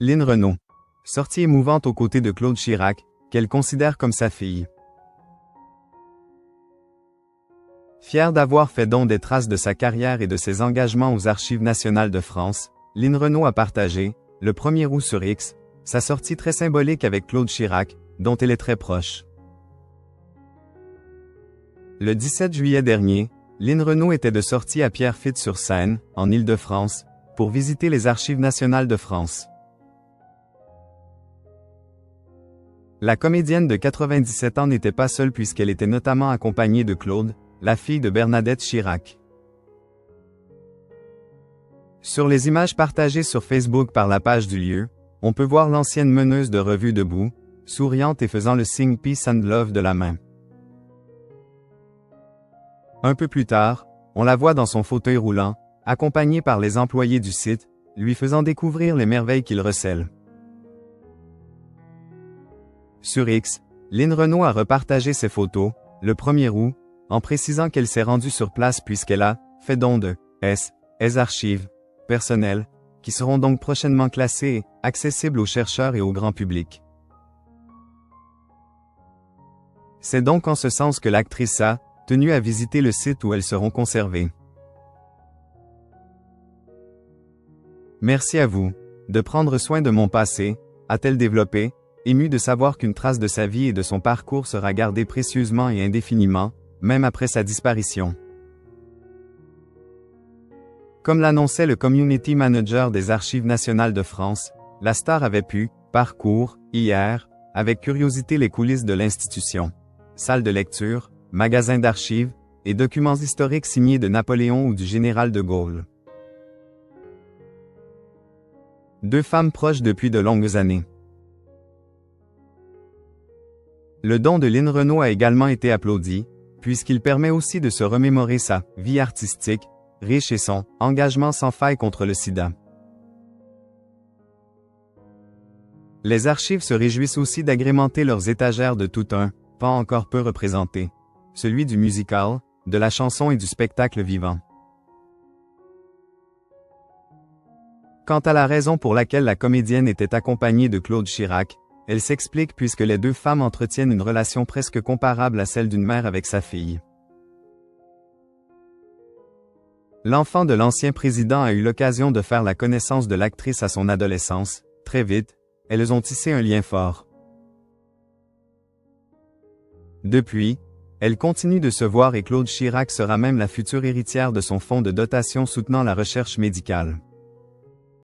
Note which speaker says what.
Speaker 1: Lynn Renault. Sortie émouvante aux côtés de Claude Chirac, qu'elle considère comme sa fille. Fière d'avoir fait don des traces de sa carrière et de ses engagements aux Archives nationales de France, Lynn Renault a partagé, le 1er août sur X, sa sortie très symbolique avec Claude Chirac, dont elle est très proche. Le 17 juillet dernier, Lynn Renault était de sortie à Pierrefitte-sur-Seine, en Île-de-France, pour visiter les Archives nationales de France. La comédienne de 97 ans n'était pas seule puisqu'elle était notamment accompagnée de Claude, la fille de Bernadette Chirac. Sur les images partagées sur Facebook par la page du lieu, on peut voir l'ancienne meneuse de revue debout, souriante et faisant le signe Peace and Love de la main. Un peu plus tard, on la voit dans son fauteuil roulant, accompagnée par les employés du site, lui faisant découvrir les merveilles qu'il recèle. Sur X, Lynn Renault a repartagé ses photos, le 1er août, en précisant qu'elle s'est rendue sur place puisqu'elle a fait don de archives personnelles, qui seront donc prochainement classées et accessibles aux chercheurs et au grand public. C'est donc en ce sens que l'actrice a tenu à visiter le site où elles seront conservées. Merci à vous de prendre soin de mon passé, a-t-elle développé, émue de savoir qu'une trace de sa vie et de son parcours sera gardée précieusement et indéfiniment, même après sa disparition. Comme l'annonçait le community manager des Archives nationales de France, la star avait pu parcourir hier, avec curiosité les coulisses de l'institution. Salle de lecture, magasin d'archives, et documents historiques signés de Napoléon ou du général de Gaulle. Deux femmes proches depuis de longues années. Le don de Lynn Renault a également été applaudi, puisqu'il permet aussi de se remémorer sa vie artistique, riche et son engagement sans faille contre le sida. Les archives se réjouissent aussi d'agrémenter leurs étagères de tout un pan encore peu représenté, celui du musical, de la chanson et du spectacle vivant. Quant à la raison pour laquelle la comédienne était accompagnée de Claude Chirac, elle s'explique puisque les deux femmes entretiennent une relation presque comparable à celle d'une mère avec sa fille. L'enfant de l'ancien président a eu l'occasion de faire la connaissance de l'actrice à son adolescence. Très vite, elles ont tissé un lien fort. Depuis, elles continuent de se voir et Claude Chirac sera même la future héritière de son fonds de dotation soutenant la recherche médicale.